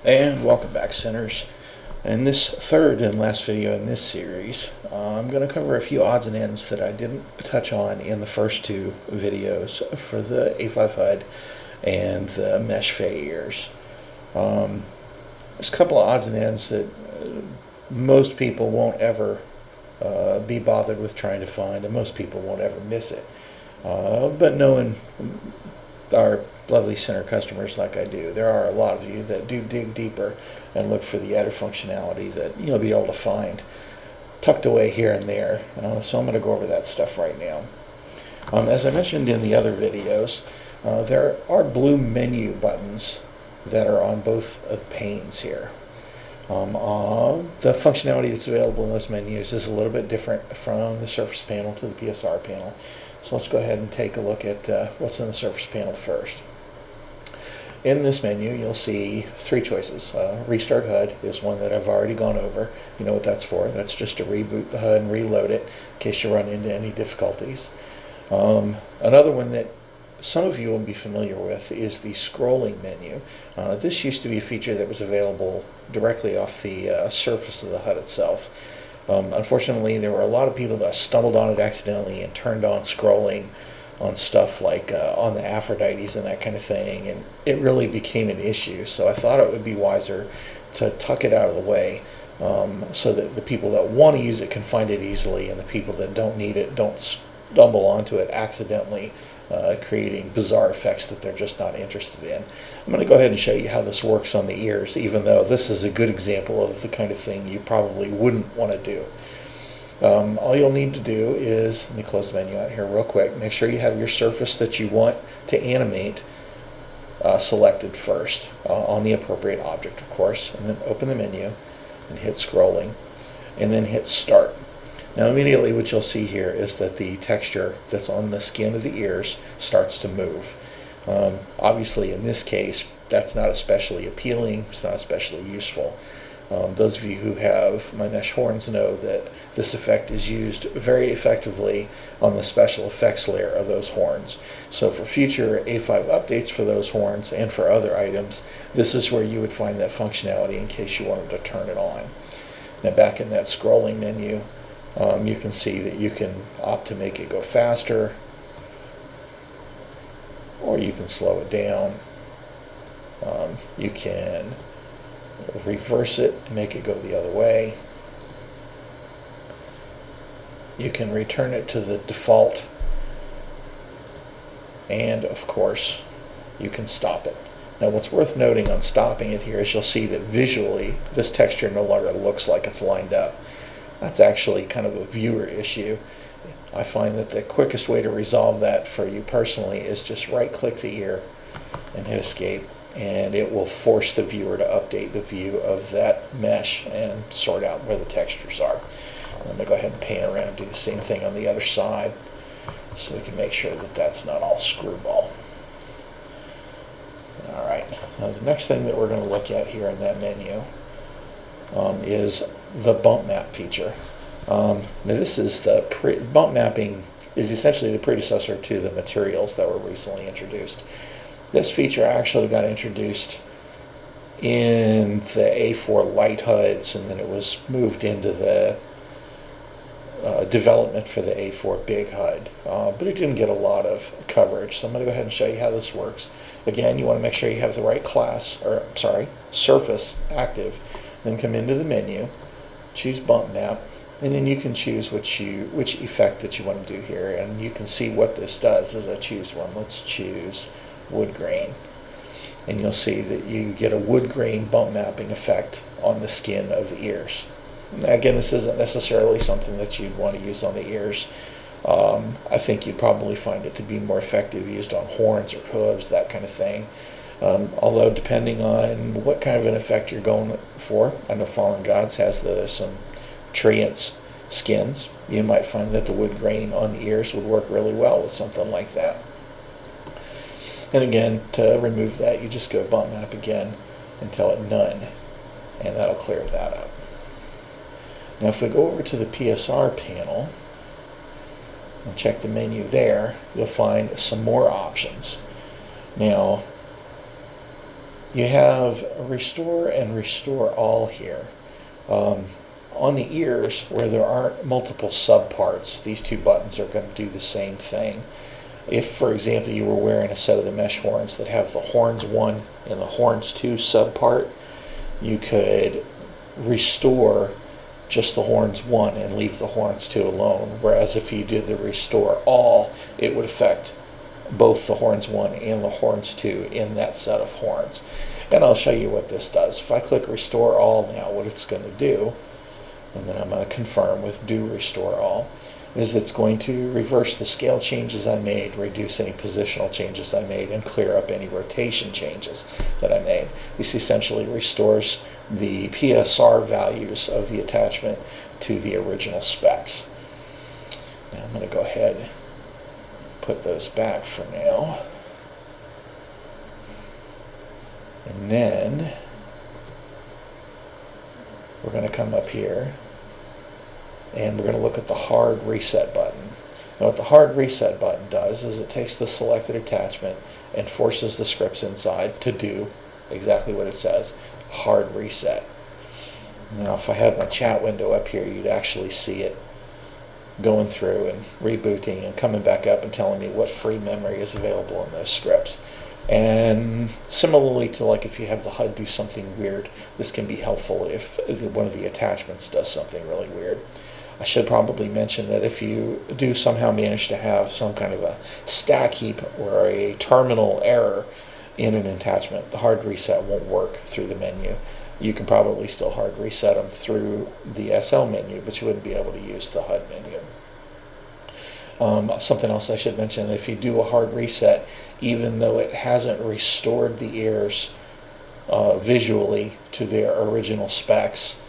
And welcome back, Sinners. In this third and last video in this series, I'm going to cover a few odds and ends that I didn't touch on in the first two videos for the A5 HUD and the Mesh Fae Ears. There's a couple of odds and ends that most people won't ever be bothered with trying to find, and most people won't ever miss it. But knowing our lovely Center customers like I do, there are a lot of you that do dig deeper and look for the added functionality that you'll be able to find tucked away here and there. So I'm going to go over that stuff right now. As I mentioned in the other videos, there are blue menu buttons that are on both of the panes here. The functionality that's available in those menus is a little bit different from the Surface panel to the PSR panel. So let's go ahead and take a look at what's in the Surface panel first. In this menu, you'll see three choices. Restart HUD is one that I've already gone over. You know what that's for. That's just to reboot the HUD and reload it in case you run into any difficulties. Another one that some of you will be familiar with is the scrolling menu. This used to be a feature that was available directly off the surface of the HUD itself. Unfortunately, there were a lot of people that stumbled on it accidentally and turned on scrolling on stuff like on the Aphrodites and that kind of thing, and it really became an issue. So I thought it would be wiser to tuck it out of the way so that the people that want to use it can find it easily, and the people that don't need it don't stumble onto it accidentally, creating bizarre effects that they're just not interested in. I'm going to go ahead and show you how this works on the ears, even though this is a good example of the kind of thing you probably wouldn't want to do. All you'll need to do is, let me close the menu out here real quick, make sure you have your surface that you want to animate selected first on the appropriate object, of course, and then open the menu and hit scrolling and then hit start. Now immediately what you'll see here is that the texture that's on the skin of the ears starts to move. Obviously in this case that's not especially appealing, it's not especially useful. Those of you who have my mesh horns know that this effect is used very effectively on the special effects layer of those horns. So for future A5 updates for those horns and for other items, this is where you would find that functionality in case you wanted to turn it on. Now back in that scrolling menu, you can see that you can opt to make it go faster, or you can slow it down. You can reverse it and make it go the other way. You can return it to the default, and of course you can stop it. Now what's worth noting on stopping it here is you'll see that visually this texture no longer looks like it's lined up. That's actually kind of a viewer issue. I find that the quickest way to resolve that for you personally is just right click the ear and hit escape, and it will force the viewer to update the view of that mesh and sort out where the textures are. I'm going to go ahead and paint around and do the same thing on the other side so we can make sure that that's not all screwball. Alright, now the next thing that we're going to look at here in that menu is the bump map feature. Now this is the bump mapping is essentially the predecessor to the materials that were recently introduced. This feature actually got introduced in the A4 light HUDs, and then it was moved into the development for the A4 big HUD, but it didn't get a lot of coverage. So I'm going to go ahead and show you how this works. Again, you want to make sure you have the right surface active. Then come into the menu, choose bump map, and then you can choose which effect that you want to do here. And you can see what this does as I choose one. Let's choose wood grain, and you'll see that you get a wood grain bump mapping effect on the skin of the ears. Now, again, this isn't necessarily something that you'd want to use on the ears. I think you'd probably find it to be more effective used on horns or hooves, that kind of thing. Although depending on what kind of an effect you're going for, I know Fallen Gods has some treants skins. You might find that the wood grain on the ears would work really well with something like that. And again, to remove that, you just go bump map again and tell it none, and that'll clear that up. Now if we go over to the PSR panel and check the menu there, you'll find some more options. Now You have restore and restore all here. On the ears, where there aren't multiple subparts, these two buttons are going to do the same thing. If, for example, you were wearing a set of the mesh horns that have the horns 1 and the horns 2 subpart, you could restore just the horns 1 and leave the horns 2 alone. Whereas if you did the restore all, it would affect both the horns 1 and the horns 2 in that set of horns. And I'll show you what this does. If I click restore all now, what it's going to do, and then I'm going to confirm with do restore all, is it's going to reverse the scale changes I made, reduce any positional changes I made, and clear up any rotation changes that I made. This essentially restores the PSR values of the attachment to the original specs. Now I'm going to go ahead and put those back for now. And then we're going to come up here and we're going to look at the hard reset button. Now what the hard reset button does is it takes the selected attachment and forces the scripts inside to do exactly what it says, hard reset. Now if I had my chat window up here, you'd actually see it going through and rebooting and coming back up and telling me what free memory is available in those scripts. And similarly to like if you have the HUD do something weird, this can be helpful if one of the attachments does something really weird. I should probably mention that if you do somehow manage to have some kind of a stack heap or a terminal error in an attachment, the hard reset won't work through the menu. You can probably still hard reset them through the SL menu, but you wouldn't be able to use the HUD menu. Something else I should mention, if you do a hard reset, even though it hasn't restored the ears visually to their original specs,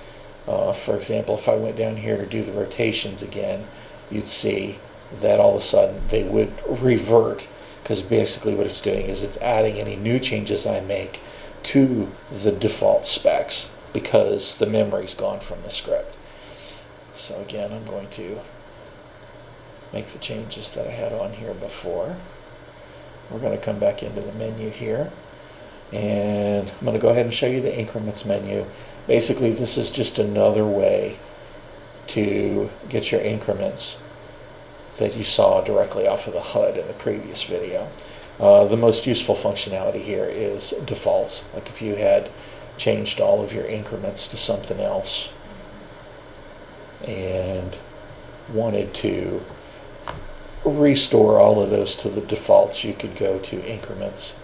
for example, if I went down here to do the rotations again, you'd see that all of a sudden they would revert, because basically what it's doing is it's adding any new changes I make to the default specs because the memory's gone from the script. So again, I'm going to make the changes that I had on here before. We're going to come back into the menu here, and I'm going to go ahead and show you the increments menu. Basically, this is just another way to get your increments that you saw directly off of the HUD in the previous video. The most useful functionality here is defaults. Like if you had changed all of your increments to something else and wanted to restore all of those to the defaults, you could go to increments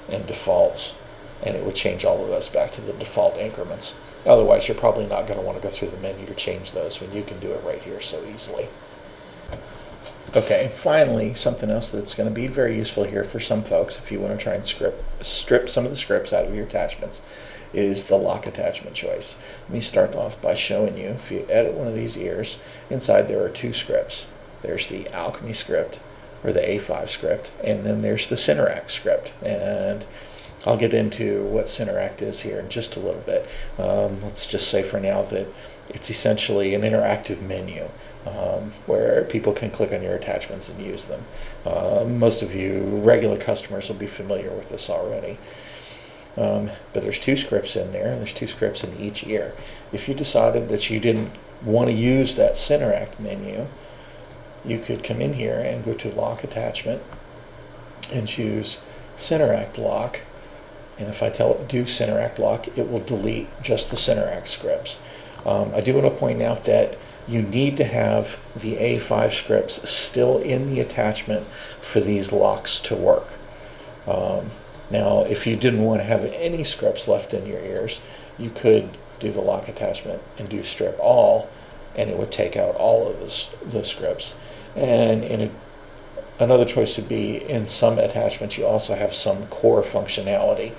and defaults, and it would change all of those back to the default increments. Otherwise, you're probably not going to want to go through the menu to change those when you can do it right here so easily. Okay, finally, something else that's going to be very useful here for some folks if you want to try and strip some of the scripts out of your attachments is the lock attachment choice. Let me start off by showing you, if you edit one of these ears, inside there are two scripts. There's the Alchemy script, or the A5 script, and then there's the Cineract script. And I'll get into what Cineract is here in just a little bit. Let's just say for now that it's essentially an interactive menu where people can click on your attachments and use them. Most of you regular customers will be familiar with this already. But there's two scripts in there, and there's two scripts in each ear. If you decided that you didn't want to use that Cineract menu, you could come in here and go to Lock Attachment and choose Cineract Lock. And if I tell it to do Cineract Lock, it will delete just the Cineract scripts. I do want to point out that you need to have the A5 scripts still in the attachment for these locks to work. Now, if you didn't want to have any scripts left in your ears, you could do the lock attachment and do strip all, and it would take out all of the scripts. And another choice would be in some attachments you also have some core functionality.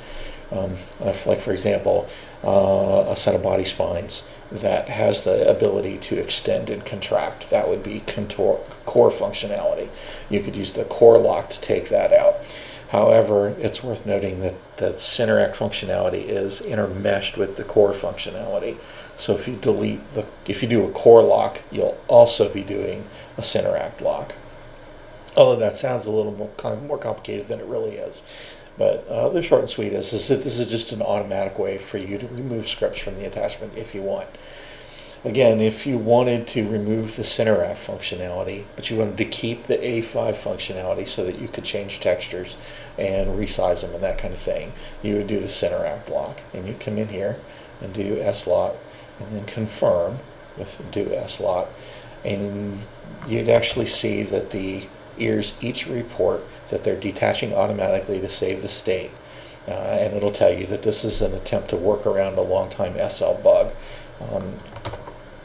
Like for example, a set of body spines that has the ability to extend and contract. That would be core functionality. You could use the core lock to take that out. However, it's worth noting that Cineract functionality is intermeshed with the core functionality. So if you do a core lock, you'll also be doing a Cineract lock. Although that sounds a little more complicated than it really is. But the short and sweet is that this is just an automatic way for you to remove scripts from the attachment if you want. Again, if you wanted to remove the center rack functionality, but you wanted to keep the A5 functionality so that you could change textures and resize them and that kind of thing, you would do the center rack block. And you'd come in here and do S-lock and then confirm with do S-lock. And you'd actually see that the ears each report that they're detaching automatically to save the state. And it'll tell you that this is an attempt to work around a long-time SL bug.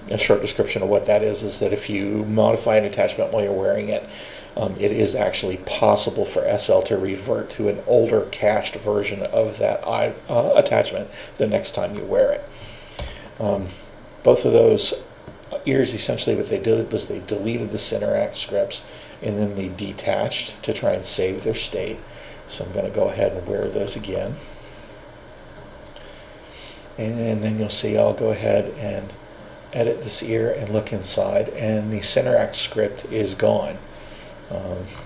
A short description of what that is that if you modify an attachment while you're wearing it, it is actually possible for SL to revert to an older cached version of that attachment the next time you wear it. Both of those ears, essentially what they did was they deleted the center rack scripts and then they detached to try and save their state. So I'm going to go ahead and wear those again. And then you'll see I'll go ahead and edit this ear and look inside, and the center rack script is gone.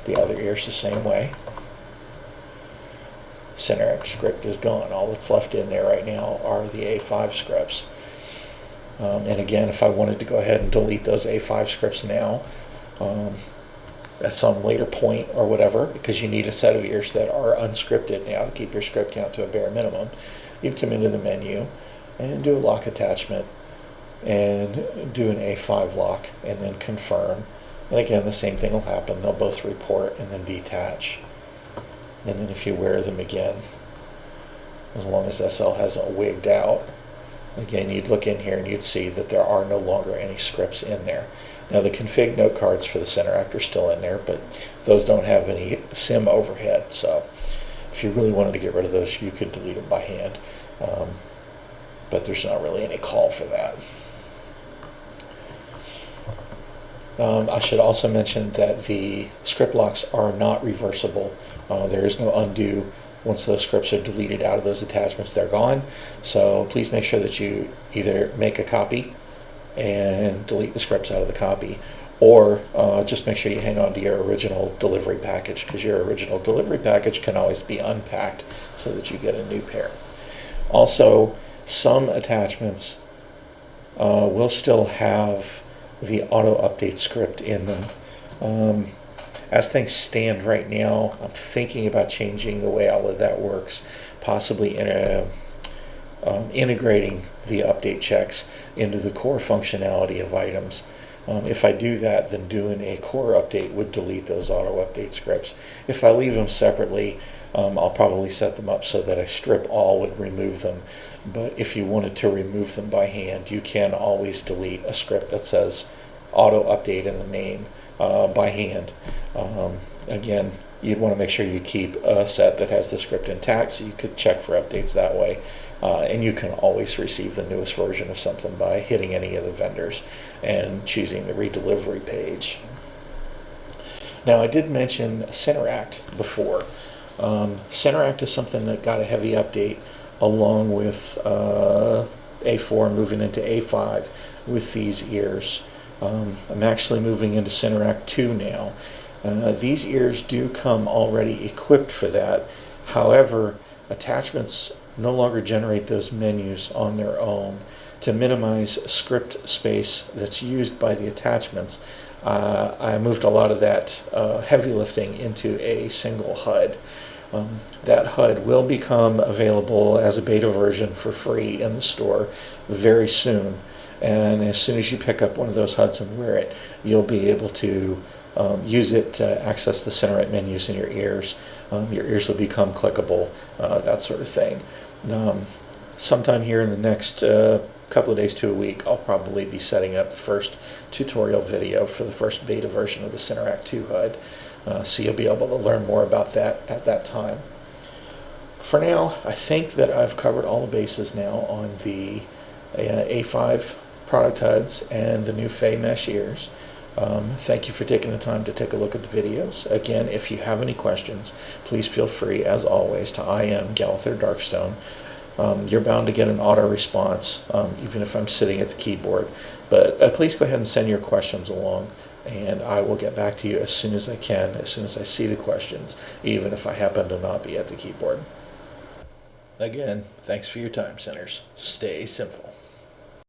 The other ear's the same way. Center rack script is gone. All that's left in there right now are the A5 scripts. And again, if I wanted to go ahead and delete those A5 scripts now, at some later point or whatever, because you need a set of ears that are unscripted now to keep your script count to a bare minimum, you'd come into the menu and do a lock attachment and do an A5 lock and then confirm. And again, the same thing will happen. They'll both report and then detach. And then if you wear them again, as long as SL hasn't wigged out, again, you'd look in here and you'd see that there are no longer any scripts in there. Now the config note cards for the center rack are still in there, but those don't have any SIM overhead. So if you really wanted to get rid of those, you could delete them by hand. But there's not really any call for that. I should also mention that the script locks are not reversible. There is no undo. Once those scripts are deleted out of those attachments, they're gone. So please make sure that you either make a copy and delete the scripts out of the copy, or just make sure you hang on to your original delivery package, because your original delivery package can always be unpacked so that you get a new pair. Also, some attachments will still have the auto update script in them. As things stand right now, I'm thinking about changing the way all of that works, possibly integrating the update checks into the core functionality of items. If I do that, then doing a core update would delete those auto update scripts. If I leave them separately, I'll probably set them up so that a strip all would remove them. But if you wanted to remove them by hand, you can always delete a script that says auto update in the name by hand. Again, you'd want to make sure you keep a set that has the script intact so you could check for updates that way. And you can always receive the newest version of something by hitting any of the vendors and choosing the redelivery page. Now, I did mention CenterAct before. CenterAct is something that got a heavy update along with A4 moving into A5 with these ears. I'm actually moving into CenterAct 2 now. These ears do come already equipped for that. However, attachments no longer generate those menus on their own. To minimize script space that's used by the attachments, I moved a lot of that heavy lifting into a single HUD. That HUD will become available as a beta version for free in the store very soon. And as soon as you pick up one of those HUDs and wear it, you'll be able to use it to access the CenterAct menus in your ears. Your ears will become clickable, that sort of thing. Sometime here in the next couple of days to a week, I'll probably be setting up the first tutorial video for the first beta version of the CenterAct 2 HUD. So you'll be able to learn more about that at that time. For now, I think that I've covered all the bases now on the A5 Product HUDs and the new Fae Mesh Ears. Thank you for taking the time to take a look at the videos. Again, if you have any questions, please feel free, as always, to IM Gallither Darkstone. You're bound to get an auto response, even if I'm sitting at the keyboard. But please go ahead and send your questions along. and I will get back to you as soon as I can, as soon as I see the questions, even if I happen to not be at the keyboard. Again, thanks for your time, Centers. Stay sinful.